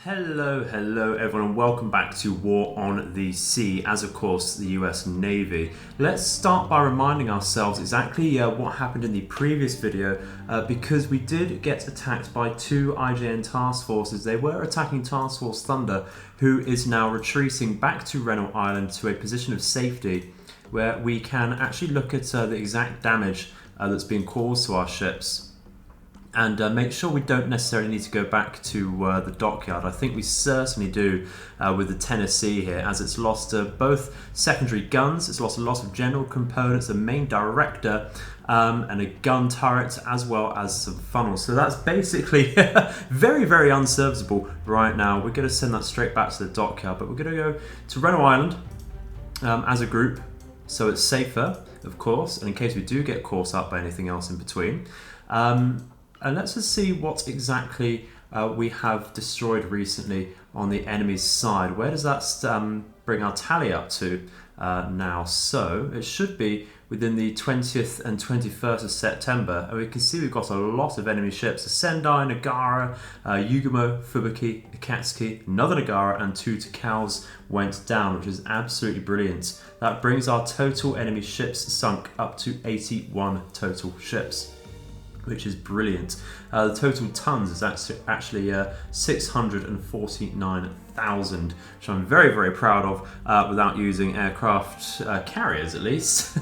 Hello everyone, and welcome back to War on the Sea, as of course the US Navy. Let's start by reminding ourselves exactly what happened in the previous video, because we did get attacked by two IJN task forces. They were attacking Task Force Thunder, who is now retreating back to Rennell Island to a position of safety where we can actually look at the exact damage that's been caused to our ships. And make sure we don't necessarily need to go back to the Dockyard. I think we certainly do with the Tennessee here, as it's lost both secondary guns, it's lost a lot of general components, the main director, and a gun turret, as well as some funnels. So that's basically very unserviceable right now. We're going to send that straight back to the Dockyard, but we're going to go to Rennell Island as a group, so it's safer, of course, and in case we do get caught up by anything else in between. And let's just see what exactly we have destroyed recently on the enemy's side. Where does that bring our tally up to now? So it should be within the 20th and 21st of September. And we can see we've got a lot of enemy ships. The Sendai, Nagara, Yugumo, Fubuki, Akatsuki, another Nagara, and two Takals went down, which is absolutely brilliant. That brings our total enemy ships sunk up to 81 total ships, which is brilliant. The total tons is actually 649,000, which I'm very proud of, without using aircraft carriers at least,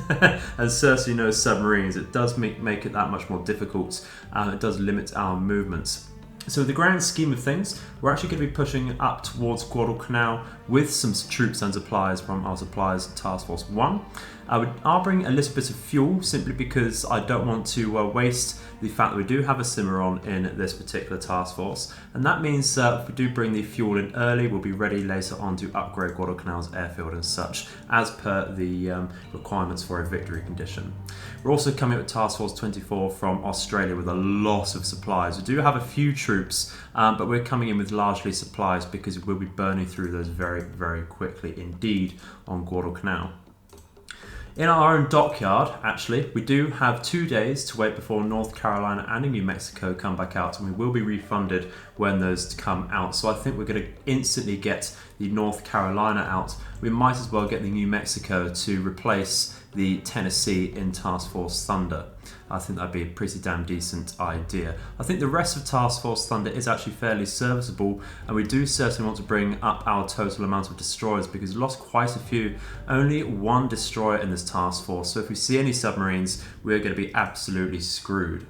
and certainly no submarines. It does make it that much more difficult, and it does limit our movements. So in the grand scheme of things, we're actually going to be pushing up towards Guadalcanal with some troops and supplies from our supplies Task Force 1. I'll bring a little bit of fuel simply because I don't want to waste the fact that we do have a Cimarron in this particular task force, and that means if we do bring the fuel in early, we'll be ready later on to upgrade Guadalcanal's airfield and such, as per the requirements for a victory condition. We're also coming up with Task Force 24 from Australia with a lot of supplies. We do have a few troops, but we're coming in with largely supplies because we'll be burning through those very quickly indeed on Guadalcanal. In our own dockyard, actually, we do have 2 days to wait before North Carolina and New Mexico come back out, and we will be refunded when those come out. So I think we're going to instantly get the North Carolina out. We might as well get the New Mexico to replace the Tennessee in Task Force Thunder. I think that'd be a pretty damn decent idea. I think the rest of Task Force Thunder is actually fairly serviceable, and we do certainly want to bring up our total amount of destroyers because we lost quite a few. Only one destroyer in this task force, so if we see any submarines, we're going to be absolutely screwed.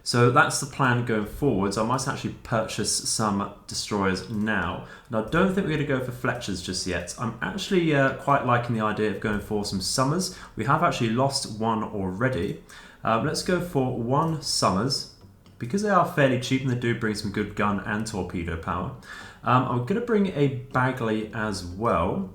So that's the plan going forwards. I might actually purchase some destroyers now. And I don't think we're going to go for Fletchers just yet. I'm actually quite liking the idea of going for some Summers. We have actually lost one already. Let's go for one Summers, because they are fairly cheap and they do bring some good gun and torpedo power. I'm going to bring a Bagley as well.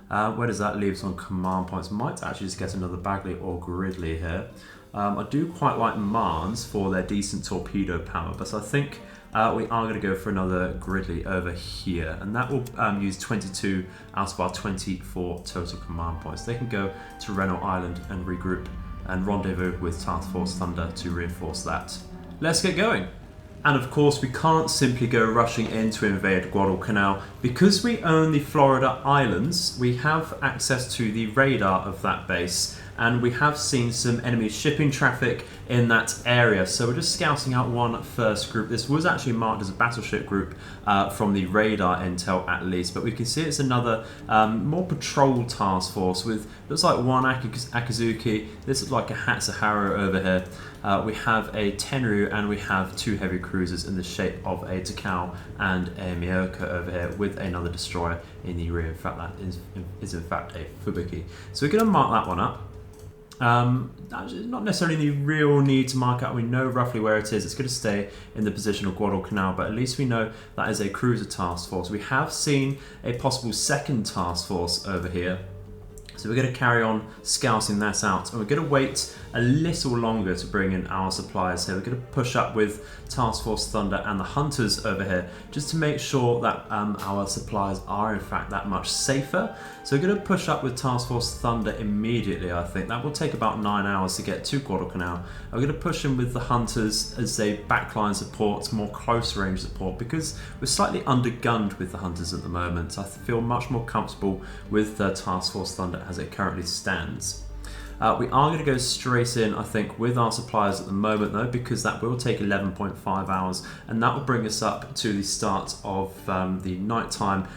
Where does that leave us on command points? Might actually just get another Bagley or Gridley here. I do quite like Marnes for their decent torpedo power, but I think we are going to go for another Gridley over here, and that will use 22 out of our 24 total command points. They can go to Rennell Island and regroup and rendezvous with Task Force Thunder to reinforce that. Let's get going. And of course, we can't simply go rushing in to invade Guadalcanal. Because we own the Florida Islands, we have access to the radar of that base, and we have seen some enemy shipping traffic in that area. So we're just scouting out one first group. This was actually marked as a battleship group from the radar intel at least, but we can see it's another more patrol task force with, looks like one Akazuki, this looks like a Hatsuharu over here. We have a Tenryu, and we have two heavy cruisers in the shape of a Takao and a Miyoko over here with another destroyer in the rear. In fact, that is in fact a Fubuki. So we're going to mark that one up. Not necessarily the real need to mark out. We know roughly where it is. It's going to stay in the position of Guadalcanal, but at least we know that is a cruiser task force. We have seen a possible second task force over here. So we're going to carry on scouting that out, and we're going to wait a little longer to bring in our supplies here. We're going to push up with Task Force Thunder and the Hunters over here, just to make sure that our supplies are in fact that much safer. So we're going to push up with Task Force Thunder immediately, I think. That will take about 9 hours to get to Guadalcanal. And we're going to push in with the Hunters as a backline support, more close range support, because we're slightly undergunned with the Hunters at the moment. I feel much more comfortable with Task Force Thunder as it currently stands. We are going to go straight in, I think, with our supplies at the moment, though, because that will take 11.5 hours, and that will bring us up to the start of the nighttime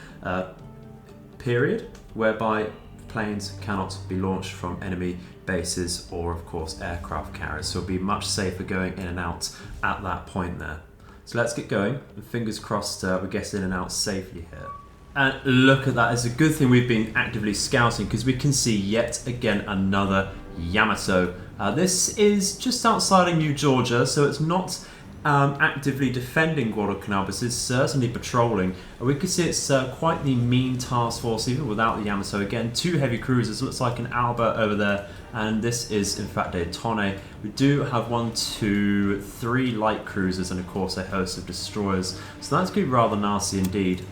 period, whereby planes cannot be launched from enemy bases or, of course, aircraft carriers. So it'll be much safer going in and out at that point there. So let's get going, and fingers crossed we get in and out safely here. And look at that, it's a good thing we've been actively scouting, because we can see yet again another Yamato. This is just outside of New Georgia, so it's not actively defending Guadalcanal, but it's certainly patrolling. And we can see it's quite the mean task force, even without the Yamato. Again, 2 heavy cruisers, looks like an Alba over there, and this is in fact a Tonne. We do have 1, 2, 3 light cruisers, and of course a host of destroyers. So that's going to be rather nasty indeed.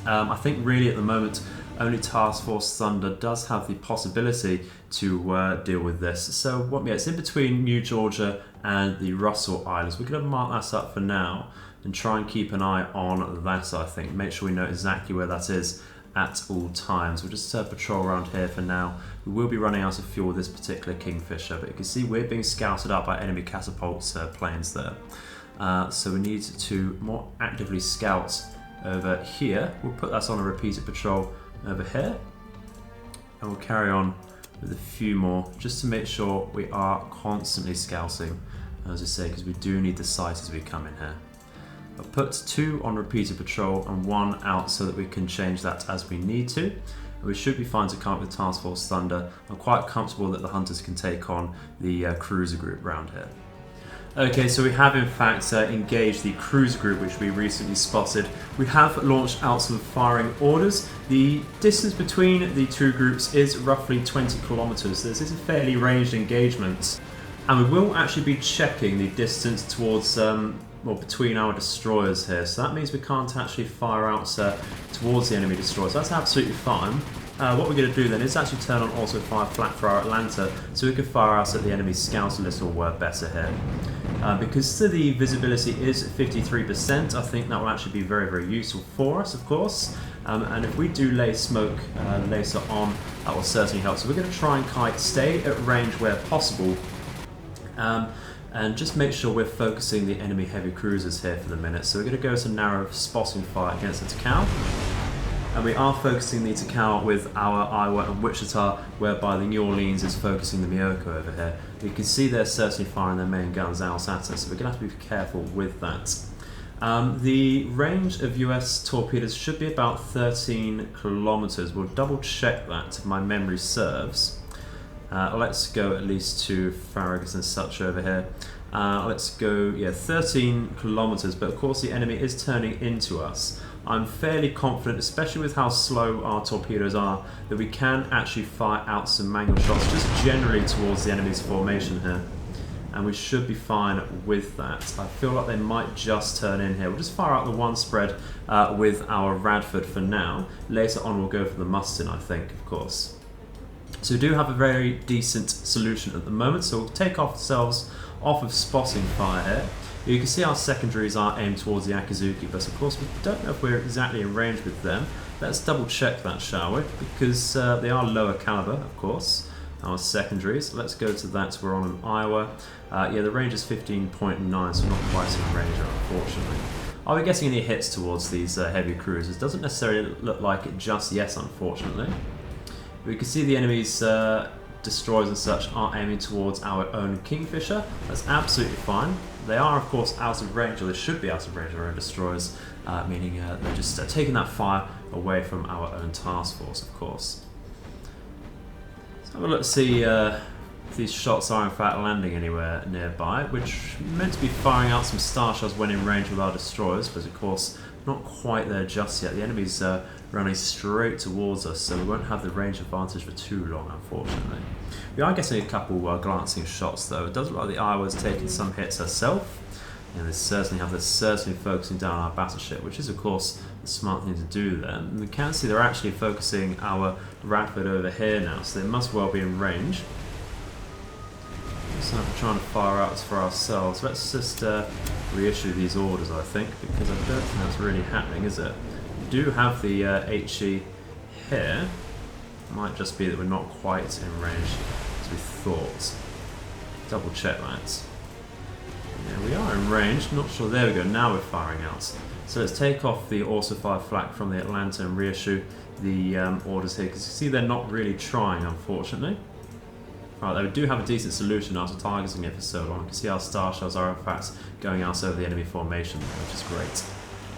I think really at the moment only Task Force Thunder does have the possibility to deal with this. So yeah, it's in between New Georgia and the Russell Islands. We're going to mark that up for now and try and keep an eye on that, I think. Make sure we know exactly where that is at all times. We'll just patrol around here for now. We will be running out of fuel with this particular Kingfisher, but you can see we're being scouted up by enemy catapults planes there. So we need to more actively scout over here. We'll put that on a repeated patrol over here, and we'll carry on with a few more just to make sure we are constantly scouting, as I say, because we do need the sight as we come in here. I'll put 2 on repeated patrol and 1 out so that we can change that as we need to. And we should be fine to come up with Task Force Thunder. I'm quite comfortable that the Hunters can take on the cruiser group round here. Okay, so we have in fact engaged the cruiser group, which we recently spotted. We have launched out some firing orders. The distance between the 2 groups is roughly 20 kilometers. This is a fairly ranged engagement, and we will actually be checking the distance towards between our destroyers here. So that means we can't actually fire out towards the enemy destroyers. That's absolutely fine. What we're going to do then is actually turn on auto fire flat for our Atlanta, so we can fire out at the enemy scouts a little better here. Because the visibility is 53%, I think that will actually be very, very useful for us, of course. And if we do lay smoke later on, that will certainly help. So we're going to try and kite, stay at range where possible, and just make sure we're focusing the enemy heavy cruisers here for the minute. So we're going to go to narrow spotting fire against the Takao. And we are focusing the Takao with our Iowa and Wichita, whereby the New Orleans is focusing the Miyoko over here. You can see they're certainly firing their main guns out at us, so we're going to have to be careful with that. The range of US torpedoes should be about 13 kilometers. We'll double check that if my memory serves. Let's go at least to Farragut and such over here. Let's go, 13 kilometers, but of course the enemy is turning into us. I'm fairly confident, especially with how slow our torpedoes are, that we can actually fire out some manual shots just generally towards the enemy's formation here. And we should be fine with that. I feel like they might just turn in here. We'll just fire out the 1 spread with our Radford for now. Later on we'll go for the Mustin, I think, of course. So we do have a very decent solution at the moment, so we'll take ourselves off of spotting fire here. You can see our secondaries are aimed towards the Akizuki, but of course we don't know if we're exactly in range with them. Let's double check that, shall we? Because they are lower caliber, of course, our secondaries. Let's go to that. We're on an Iowa. The range is 15.9, so not quite in range, unfortunately. Are we getting any hits towards these heavy cruisers? Doesn't necessarily look like it just yet, unfortunately. We can see the enemy's destroyers and such are aiming towards our own Kingfisher. That's absolutely fine. They are, of course, out of range, or they should be out of range of our own destroyers, meaning they're just taking that fire away from our own task force, of course. So have a look to see if these shots are in fact landing anywhere nearby, which meant to be firing out some star shells when in range with our destroyers, but of course not quite there just yet. The enemy's running straight towards us, so we won't have the range advantage for too long, unfortunately. We are getting a couple glancing shots, though. It does look like the Iowa's taking some hits herself. And they're certainly focusing down our battleship, which is, of course, the smart thing to do there. And we can see they're actually focusing our Radford over here now, so they must well be in range. So we're trying to fire out for ourselves. Let's just reissue these orders, I think, because I don't think that's really happening, is it? We do have the HE here. Might just be that we're not quite in range as we thought. Double check that. Yeah, we are in range. Not sure. There we go. Now we're firing out. So let's take off the also fire flak from the Atlanta and reissue the orders here, because you see they're not really trying, unfortunately. Right, they do have a decent solution after targeting it for so long. You can see our star shells are in fact going out over the enemy formation, which is great.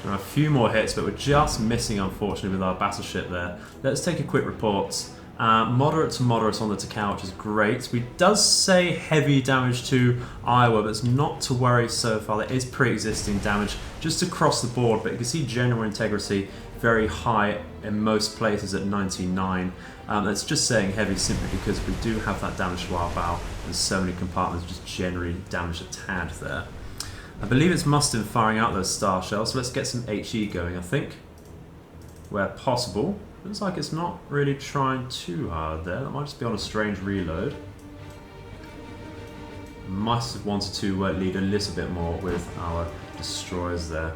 There are a few more hits, but we're just missing, unfortunately, with our battleship there. Let's take a quick report. Moderate to moderate on the Takao, which is great. We does say heavy damage to Iowa, but it's not to worry so far. There is pre-existing damage just across the board, but you can see general integrity very high in most places at 99. That's just saying heavy simply because we do have that damage to our bow, and so many compartments just generally damaged a tad there. I believe it's Mustin firing out those star shells, so let's get some HE going, I think, where possible. Looks like it's not really trying too hard there. That might just be on a strange reload. Must have wanted to lead a little bit more with our destroyers there.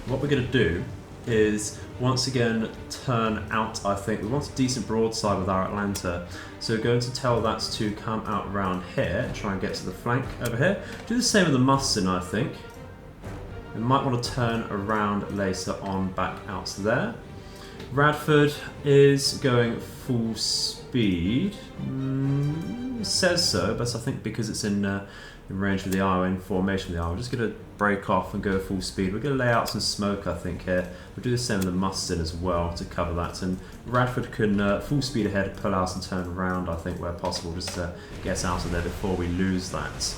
What we're going to do is once again turn out, I think. We want a decent broadside with our Atlanta, so we're going to tell that to come out around here and try and get to the flank over here. Do the same with the Mustin, I think. We might want to turn around later on back out there. Radford is going full speed. Says so, but I think because it's in range with the Iowa, in formation with the Iowa, we're just going to break off and go full speed. We're going to lay out some smoke, I think, here. We'll do the same with the Mustin as well to cover that. And Radford can full speed ahead, pull out and turn around, I think, where possible, just to get out of there before we lose that.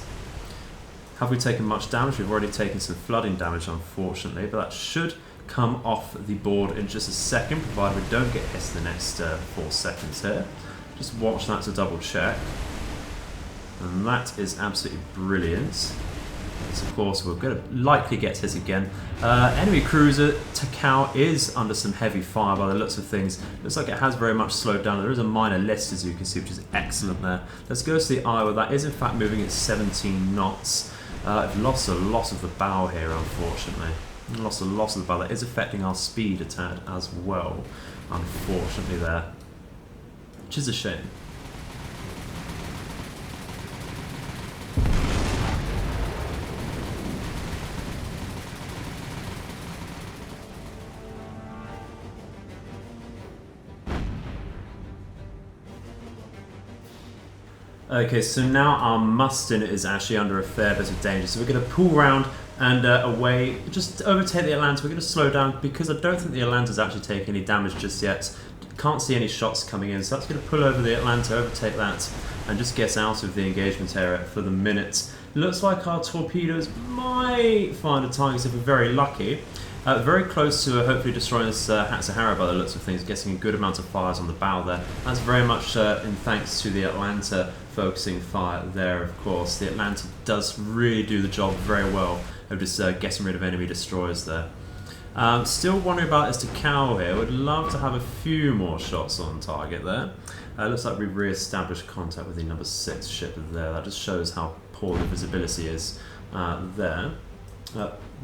Have we taken much damage? We've already taken some flooding damage, unfortunately, but that should come off the board in just a second, provided we don't get hit in the next 4 seconds here. Just watch that to double check. And that is absolutely brilliant. So of course we're going to likely get hit again. Enemy cruiser Takao is under some heavy fire by the looks of things. Looks like it has very much slowed down. There is a minor list, as you can see, which is excellent there. Let's go to the Iowa. That is in fact moving at 17 knots. I've lost a lot of the bow here, unfortunately. Lost a lot of the bow. That is affecting our speed a tad as well, unfortunately there. Which is a shame. Okay, so now our Mustin is actually under a fair bit of danger, so we're going to pull round and away, just overtake the Atlanta. We're going to slow down because I don't think the Atlanta's actually taking any damage just yet. Can't see any shots coming in, so that's going to pull over the Atlanta, overtake that, and just get out of the engagement area for the minute. Looks like our torpedoes might find a target if we're very lucky. Very close to hopefully destroying this Hatsahara by the looks of things, getting a good amount of fires on the bow there. That's very much in thanks to the Atlanta focusing fire there, of course. The Atlanta does really do the job very well of just getting rid of enemy destroyers there. Still wondering about this Takao here. Would love to have a few more shots on target there. Looks like we've re-established contact with the number 6 ship there. That just shows how poor the visibility is there.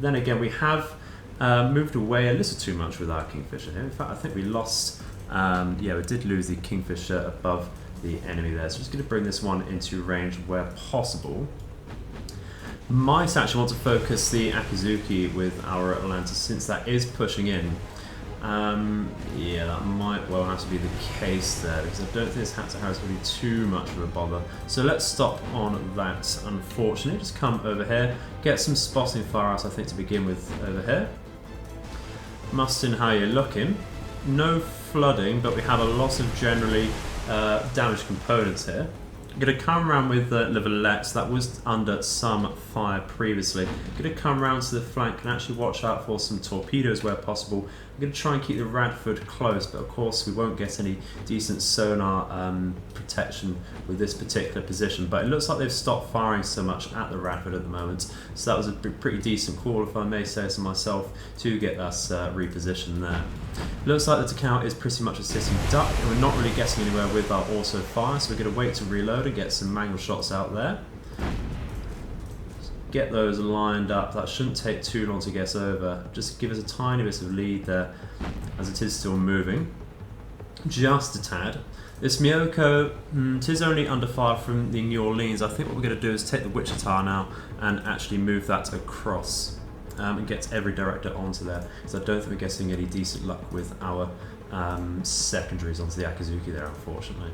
Then again, we have moved away a little too much with our Kingfisher here. In fact, I think we lost, yeah, we did lose the Kingfisher above the enemy there. So just going to bring this one into range where possible. Might actually want to focus the Akizuki with our Atlanta since that is pushing in. Yeah, that might well have to be the case there because I don't think this Hatsahara is going to be too much of a bother. So let's stop on that, unfortunately. Just come over here, get some spotting fire out, I think, to begin with over here. Mustin, how you're looking. No flooding, but we have a lot of generally damaged components here. I'm going to come around with Liverlet. That was under some fire previously. I'm going to come around to the flank and actually watch out for some torpedoes where possible. I'm going to try and keep the Radford close, but of course we won't get any decent sonar protection with this particular position. But it looks like they've stopped firing so much at the Radford at the moment, so that was a pretty decent call, if I may say so myself, to get us repositioned there. It looks like the Dockyard is pretty much a sitting duck, and we're not really getting anywhere with our auto fire, so we're going to wait to reload and get some manual shots out there. Get those lined up. That shouldn't take too long to get over. Just give us a tiny bit of lead there, as it is still moving. Just a tad. This Myoko, it is only under fire from the New Orleans. I think what we're going to do is take the Wichita now and actually move that across and get every director onto there, because I don't think we're getting any decent luck with our secondaries onto the Akizuki there, unfortunately.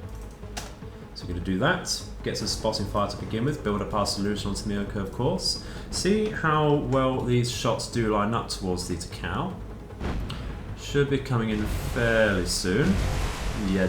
So we're going to do that, get some spotting fire to begin with, build up our solution onto Myoko, of course. See how well these shots do line up towards the Takao. Should be coming in fairly soon. Yeah,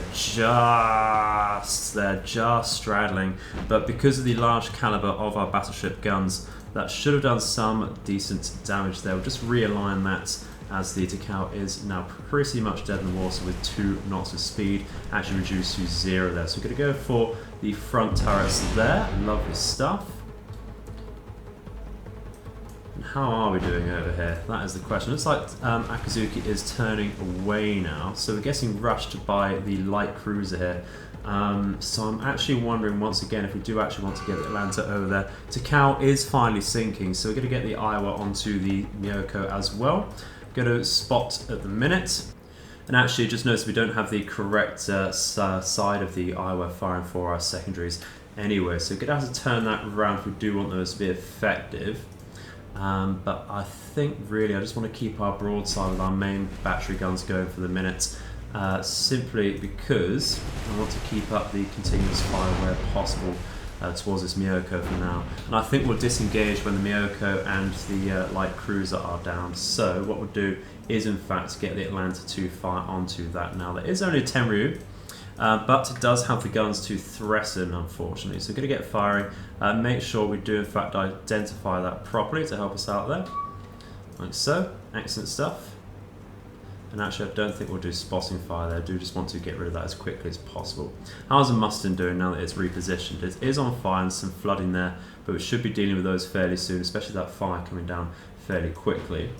they're just straddling, but because of the large caliber of our battleship guns, that should have done some decent damage there. We'll just realign that, as the Takao is now pretty much dead in the water with 2 knots of speed, actually reduced to 0 there. So we're going to go for the front turrets there. Lovely stuff. And how are we doing over here? That is the question. Looks like Akizuki is turning away now, so we're getting rushed by the light cruiser here. So I'm actually wondering once again if we do actually want to get the Atlanta over there. Takao is finally sinking, so we're going to get the Iowa onto the Myoko as well. Go to spot at the minute, and actually just notice we don't have the correct side of the Iowa firing for our secondaries anyway, so we're going to have to turn that around if we do want those to be effective. But I think really I just want to keep our broadside with our main battery guns going for the minute, simply because I want to keep up the continuous fire where possible towards this Myoko for now. And I think we'll disengage when the Myoko and the light cruiser are down. So what we'll do is in fact get the Atlanta to fire onto that now. There is only a Tenryu, but it does have the guns to threaten, unfortunately. So we're going to get firing. Make sure we do in fact identify that properly to help us out there. Like so. Excellent stuff. And actually I don't think we'll do spotting fire there. I do just want to get rid of that as quickly as possible. How's the Mustang doing now that it's repositioned? It is on fire and some flooding there, but we should be dealing with those fairly soon, especially that fire coming down fairly quickly.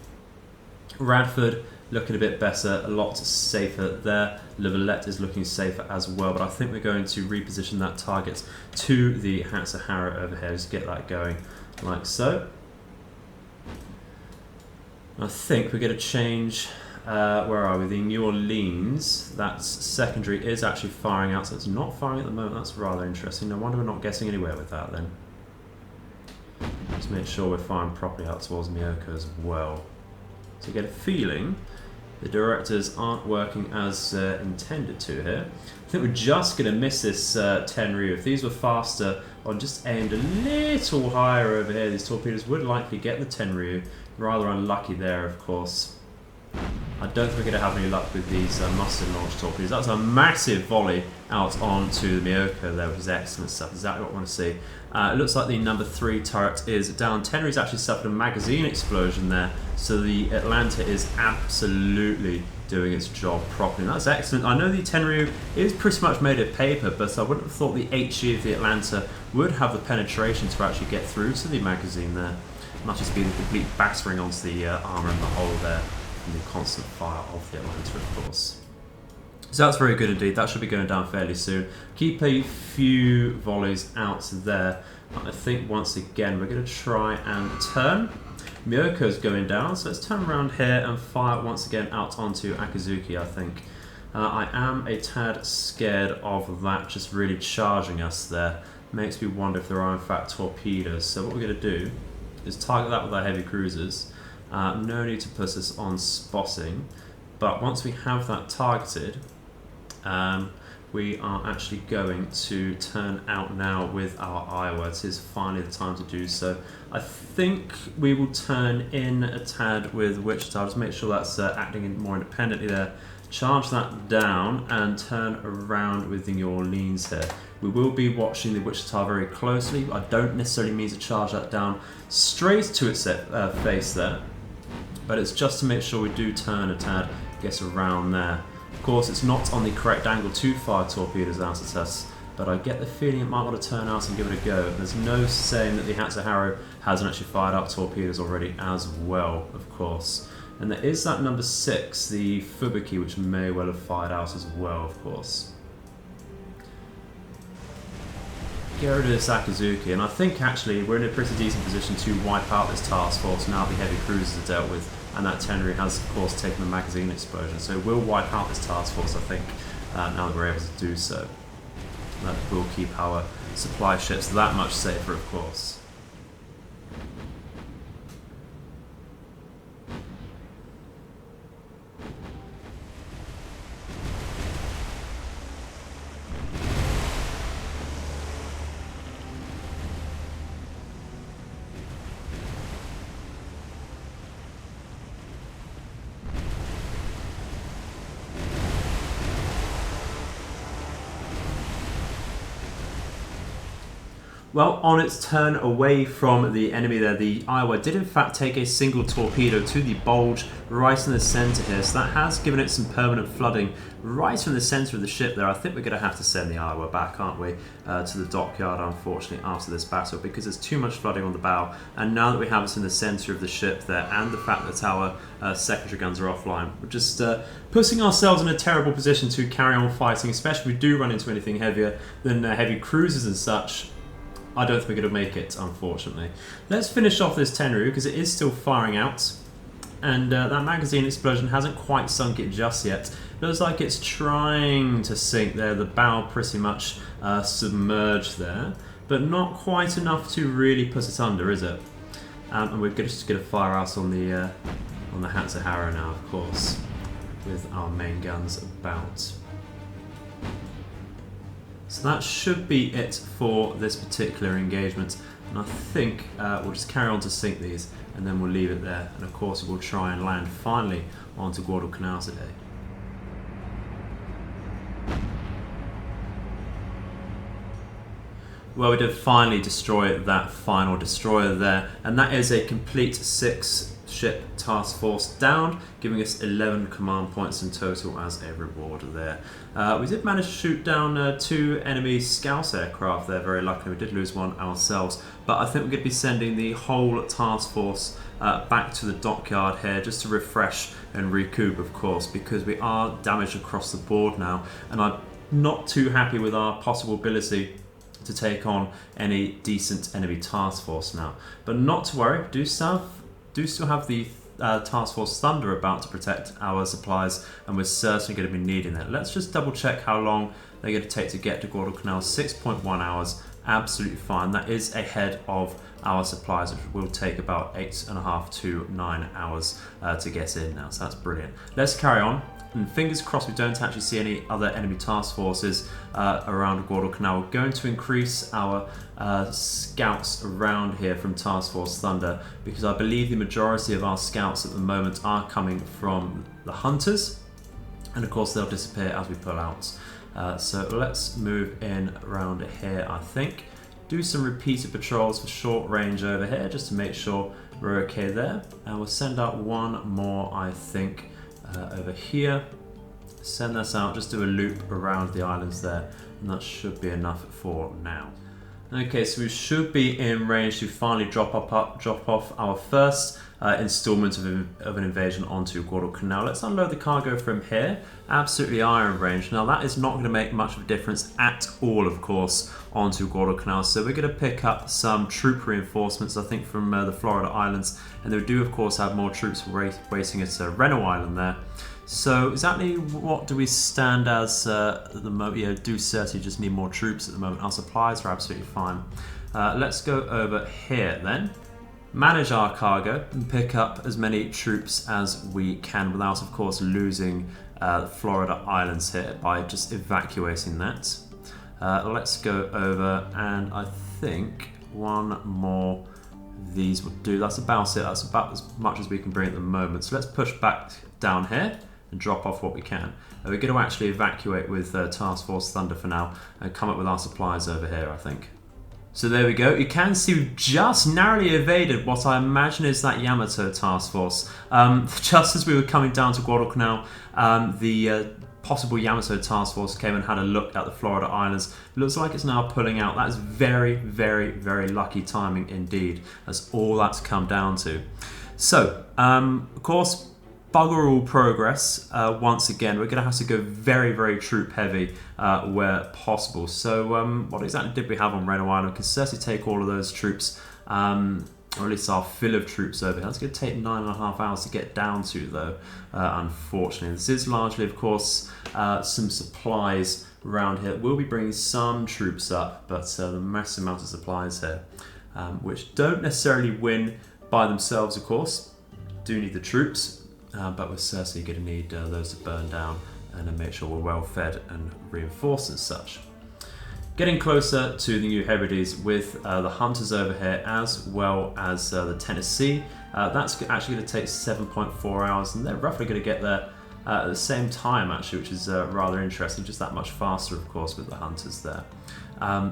Radford looking a bit better, a lot safer there. Liverlet is looking safer as well, but I think we're going to reposition that target to the Hatsuhara over here. Just get that going like so. I think we're going to change, where are we? The New Orleans, that secondary is actually firing out, so it's not firing at the moment. That's rather interesting. No wonder we're not getting anywhere with that then. Let's make sure we're firing properly out towards Myoko as well. So get a feeling the directors aren't working as intended to here. I think we're just going to miss this Tenryu. If these were faster or just aimed a little higher over here, these torpedoes would likely get the Tenryu. Rather unlucky there, of course. I don't think we're going to have any luck with these mustard launch torpedoes. That's a massive volley out onto the Myoko there, which is excellent stuff. Exactly what I want to see. It looks like the number 3 turret is down. Tenryu's actually suffered a magazine explosion there, so the Atlanta is absolutely doing its job properly. And that's excellent. I know the Tenryu is pretty much made of paper, but I wouldn't have thought the HE of the Atlanta would have the penetration to actually get through to the magazine there. Must just be the complete battering onto the armour and the hull there from the constant fire of the Atlanta, of course. So that's very good indeed. That should be going down fairly soon. Keep a few volleys out there. I think once again we're going to try and turn. Myoko's going down, so let's turn around here and fire once again out onto Akizuki, I think. I am a tad scared of that just really charging us there. Makes me wonder if there are in fact torpedoes. So what we're going to do is target that with our heavy cruisers. No need to put us on spotting, but once we have that targeted, we are actually going to turn out now with our Iowa. It is finally the time to do so. I think we will turn in a tad with Wichita, just make sure that's acting more independently there. Charge that down and turn around with the New Orleans here. We will be watching the Wichita very closely. I don't necessarily mean to charge that down straight to its face there, but it's just to make sure we do turn a tad, get around there. Of course, it's not on the correct angle to fire torpedoes out at us, but I get the feeling it might want to turn out and give it a go. There's no saying that the Hatsuharu hasn't actually fired up torpedoes already as well, of course. And there is that number 6, the Fubuki, which may well have fired out as well, of course. Get rid of this Akazuki, and I think actually we're in a pretty decent position to wipe out this task force now the heavy cruisers are dealt with, and that Tenri has of course taken the magazine explosion. So we'll wipe out this task force, I think, now that we're able to do so. That will keep our supply ships that much safer, of course. Well, on its turn away from the enemy there, the Iowa did in fact take a single torpedo to the bulge right in the centre here, so that has given it some permanent flooding right from the centre of the ship there. I think we're going to have to send the Iowa back, aren't we, to the dockyard, unfortunately, after this battle, because there's too much flooding on the bow, and now that we have us in the centre of the ship there, and the fact that our secondary guns are offline, we're just putting ourselves in a terrible position to carry on fighting, especially if we do run into anything heavier than heavy cruisers and such. I don't think we're going to make it, unfortunately. Let's finish off this Tenru, because it is still firing out. And that magazine explosion hasn't quite sunk it just yet. Looks like it's trying to sink there. The bow pretty much submerged there. But not quite enough to really put it under, is it? And we're just going to fire out on the Hatsuharu now, of course, with our main guns about. So that should be it for this particular engagement, and I think we'll just carry on to sink these and then we'll leave it there, and of course we'll try and land finally onto Guadalcanal today. Well, we did finally destroy that final destroyer there, and that is a complete 6-ship task force down, giving us 11 command points in total as a reward there. We did manage to shoot down 2 enemy Scout aircraft there, very luckily. We did lose one ourselves, but I think we're going to be sending the whole task force back to the dockyard here just to refresh and recoup, of course, because we are damaged across the board now, and I'm not too happy with our possible ability to take on any decent enemy task force now. But not to worry, do still have the Task Force Thunder about to protect our supplies, and we're certainly going to be needing that. Let's just double check how long they're going to take to get to Guadalcanal. 6.1 hours, absolutely fine. That is ahead of our supplies, which will take about 8.5 to 9 hours to get in now, so that's brilliant. Let's carry on. And fingers crossed we don't actually see any other enemy task forces around Guadalcanal. We're going to increase our scouts around here from Task Force Thunder, because I believe the majority of our scouts at the moment are coming from the hunters, and of course they'll disappear as we pull out. So let's move in around here, I think. Do some repeated patrols for short range over here just to make sure we're okay there. And we'll send out one more, I think, over here. Send this out, just do a loop around the islands there, and that should be enough for now. Okay, so we should be in range to finally drop off our first installment of an invasion onto Guadalcanal. Let's unload the cargo from here. Absolutely iron range. Now that is not going to make much of a difference at all, of course, onto Guadalcanal. So we're going to pick up some troop reinforcements, I think, from the Florida Islands, and they do, of course, have more troops waiting at Reno Island there. So exactly what do we stand as at the moment? Yeah, do certainly just need more troops at the moment. Our supplies are absolutely fine. Let's go over here then. Manage our cargo and pick up as many troops as we can without, of course, losing the Florida Islands here by just evacuating that. Let's go over, and I think one more of these will do. That's about it. That's about as much as we can bring at the moment. So let's push back down here and drop off what we can. We're going to actually evacuate with Task Force Thunder for now and come up with our supplies over here, I think. So there we go. You can see we've just narrowly evaded what I imagine is that Yamato task force. Just as we were coming down to Guadalcanal, the possible Yamato task force came and had a look at the Florida Islands. Looks like it's now pulling out. That is very, very, very lucky timing indeed. That's all that's come down to. So, of course, bugger all progress. Once again, we're going to have to go very, very troop heavy where possible. So what exactly did we have on Reno Island? We can certainly take all of those troops, or at least our fill of troops over here. That's going to take 9.5 hours to get down to, though, unfortunately. This is largely, of course, some supplies around here. We'll be bringing some troops up, but the massive amount of supplies here, which don't necessarily win by themselves, of course. Do need the troops. But we're certainly going to need those to burn down and then make sure we're well fed and reinforced and such. Getting closer to the New Hebrides with the Hunters over here, as well as the Tennessee. That's actually going to take 7.4 hours, and they're roughly going to get there at the same time, actually, which is rather interesting, just that much faster, of course, with the Hunters there.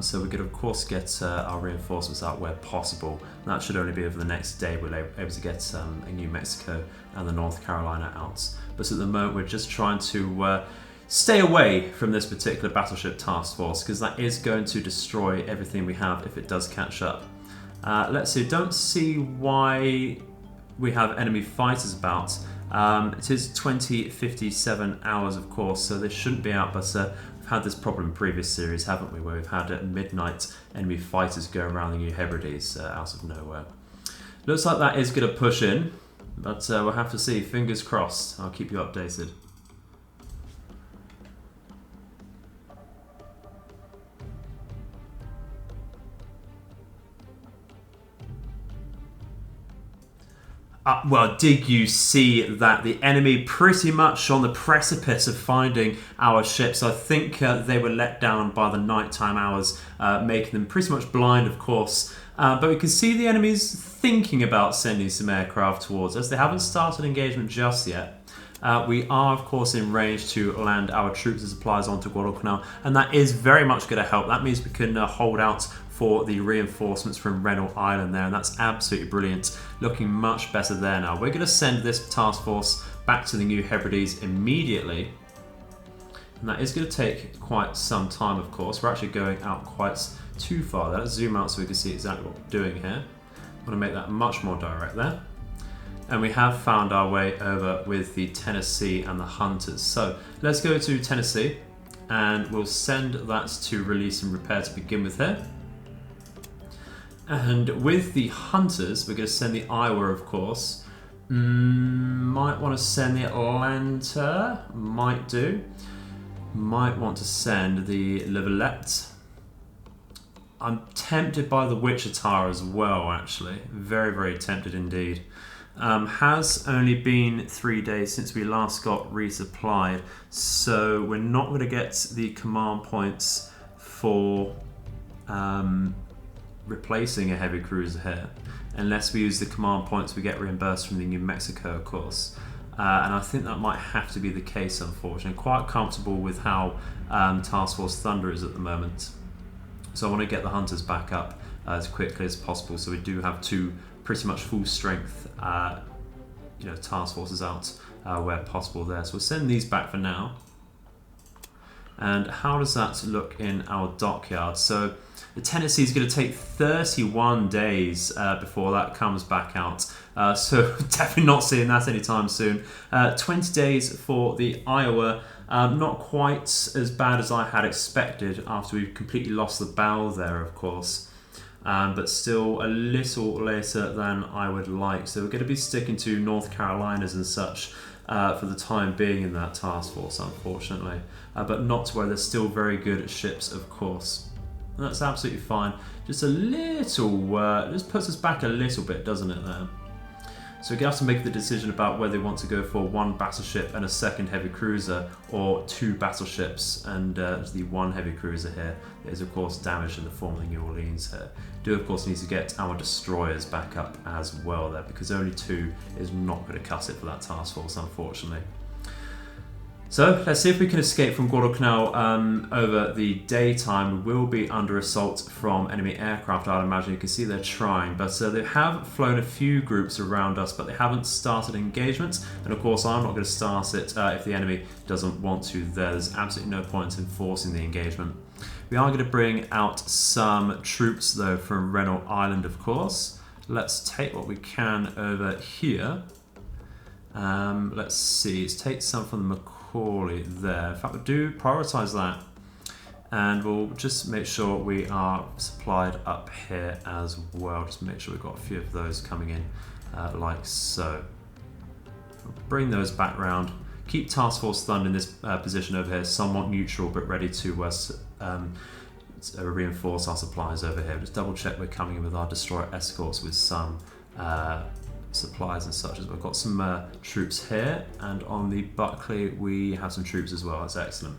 So we're going to, of course, get our reinforcements out where possible. And that should only be over the next day we're able to get a New Mexico and the North Carolina out. But at the moment, we're just trying to stay away from this particular battleship task force, because that is going to destroy everything we have if it does catch up. Let's see, don't see why we have enemy fighters about. It is 2057 hours, of course, so they shouldn't be out, but we've had this problem in previous series, haven't we, where we've had at midnight enemy fighters go around the New Hebrides out of nowhere. Looks like that is going to push in, but we'll have to see. Fingers crossed. I'll keep you updated. Well, did you see that the enemy pretty much on the precipice of finding our ships? I think they were let down by the nighttime hours, making them pretty much blind, of course. But we can see the enemies thinking about sending some aircraft towards us. They haven't started engagement just yet. We are, of course, in range to land our troops and supplies onto Guadalcanal, and that is very much going to help. That means we can hold out for the reinforcements from Reno Island there, and that's absolutely brilliant. Looking much better there now. We're going to send this task force back to the New Hebrides immediately, and that is going to take quite some time, of course. We're actually going out quite too far there. Let's zoom out so we can see exactly what we're doing here. I want to make that much more direct there. And we have found our way over with the Tennessee and the Hunters. So let's go to Tennessee, and we'll send that to release and repair to begin with here. And with the Hunters, we're going to send the Iowa, of course. Might want to send the Atlanta. Might do. Might want to send the Levelette. I'm tempted by the Wichita as well, actually. Very, very tempted indeed. Has only been 3 days since we last got resupplied, so we're not going to get the command points for replacing a heavy cruiser here, unless we use the command points we get reimbursed from the New Mexico, of course. And I think that might have to be the case, unfortunately. Quite comfortable with how Task Force Thunder is at the moment. So I want to get the Hunters back up as quickly as possible, so we do have two pretty much full strength task forces out where possible there. So we'll send these back for now. And how does that look in our dockyard? So the Tennessee is going to take 31 days before that comes back out. So definitely not seeing that anytime soon. 20 days for the Iowa. Not quite as bad as I had expected after we've completely lost the bow there, of course. But still a little later than I would like. So we're going to be sticking to North Carolinas and such for the time being in that task force, unfortunately. But not to where they're still very good ships, of course. And that's absolutely fine. Just a little, just puts us back a little bit, doesn't it there? So we're going to have to make the decision about whether they want to go for one battleship and a second heavy cruiser, or two battleships and the one heavy cruiser here. There's of course damage in the form of the New Orleans here. Do of course need to get our destroyers back up as well there, because only two is not going to cut it for that task force, unfortunately. So let's see if we can escape from Guadalcanal over the daytime. We will be under assault from enemy aircraft, I'd imagine. You can see they're trying, but they have flown a few groups around us, but they haven't started engagements. And of course, I'm not going to start it if the enemy doesn't want to. There's absolutely no point in forcing the engagement. We are going to bring out some troops, though, from Renault Island, of course. Let's take what we can over here. Let's see, let's take some from the there. In fact, we'll do prioritise that, and we'll just make sure we are supplied up here as well. Just make sure we've got a few of those coming in like so. We'll bring those back round. Keep Task Force Thunder in this position over here, somewhat neutral but ready to reinforce our supplies over here. Just double check we're coming in with our destroyer escorts with some supplies and such. As we've got some troops here, and on the Buckley we have some troops as well. That's excellent.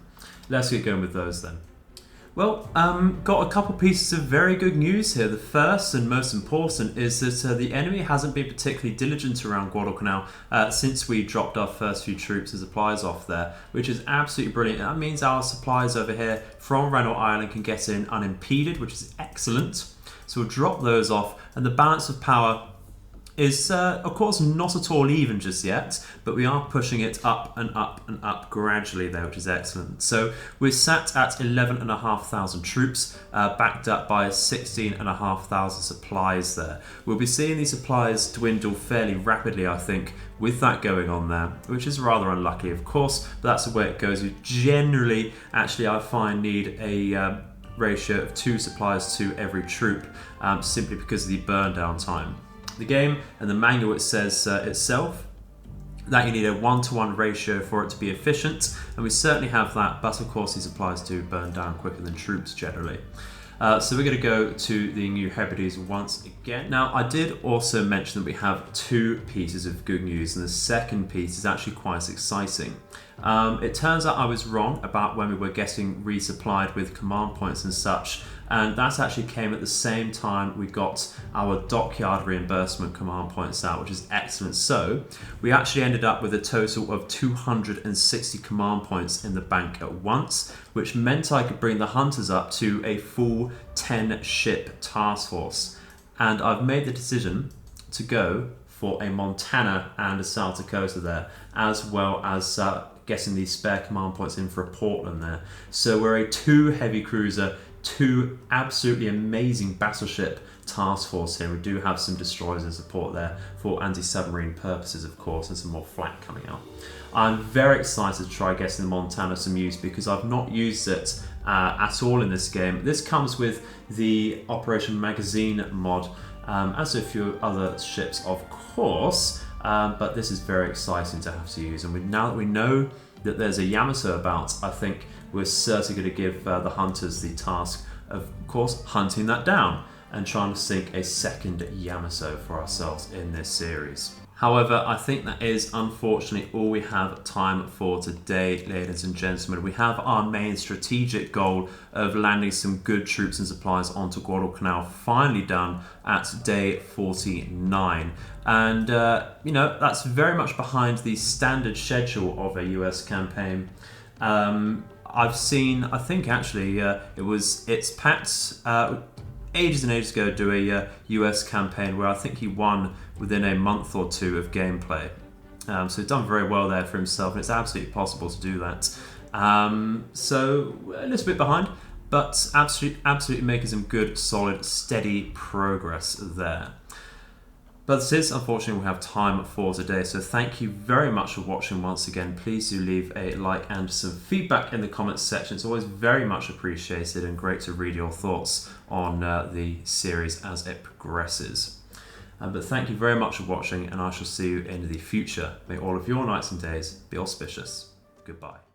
Let's get going with those then. Well, got a couple pieces of very good news here. The first and most important is that the enemy hasn't been particularly diligent around Guadalcanal since we dropped our first few troops and supplies off there, which is absolutely brilliant. That means our supplies over here from Renault Island can get in unimpeded, which is excellent. So we'll drop those off, and the balance of power is of course not at all even just yet, but we are pushing it up and up and up gradually there, which is excellent. So we're sat at 11,500 troops, backed up by 16,500 supplies there. We'll be seeing these supplies dwindle fairly rapidly, I think, with that going on there, which is rather unlucky, of course, but that's the way it goes. You generally, actually, I find, need a ratio of 2 supplies to every troop, simply because of the burn down time. The game and the manual, it says itself that you need a 1-to-1 ratio for it to be efficient, and we certainly have that, but of course these supplies do burn down quicker than troops generally. So we're going to go to the New Hebrides once again. Now, I did also mention that we have 2 pieces of good news, and the second piece is actually quite exciting. It turns out I was wrong about when we were getting resupplied with command points and such, and that actually came at the same time we got our Dockyard reimbursement command points out, which is excellent. So we actually ended up with a total of 260 command points in the bank at once, which meant I could bring the hunters up to a full 10 ship task force. And I've made the decision to go for a Montana and a South Dakota there, as well as getting these spare command points in for a Portland there. So we're a 2 heavy cruiser, 2 absolutely amazing battleship task force here. We do have some destroyers in support there for anti-submarine purposes, of course, and some more flak coming out. I'm very excited to try getting the Montana some use, because I've not used it at all in this game. This comes with the Operation Magazine mod, as a few other ships, of course, but this is very exciting to have to use. And now that we know that there's a Yamato about, I think we're certainly going to give the hunters the task of course, hunting that down and trying to sink a second Yamato for ourselves in this series. However, I think that is unfortunately all we have time for today, ladies and gentlemen. We have our main strategic goal of landing some good troops and supplies onto Guadalcanal finally done at day 49. And, you know, that's very much behind the standard schedule of a US campaign. I've seen, I think actually, it's Pat's ages and ages ago do a US campaign where I think he won within a month or 2 of gameplay. So he's done very well there for himself, and it's absolutely possible to do that. So a little bit behind, but absolutely making some good, solid, steady progress there. But this is, unfortunately, we have time for today. So thank you very much for watching once again. Please do leave a like and some feedback in the comments section. It's always very much appreciated and great to read your thoughts on the series as it progresses. But thank you very much for watching, and I shall see you in the future. May all of your nights and days be auspicious. Goodbye.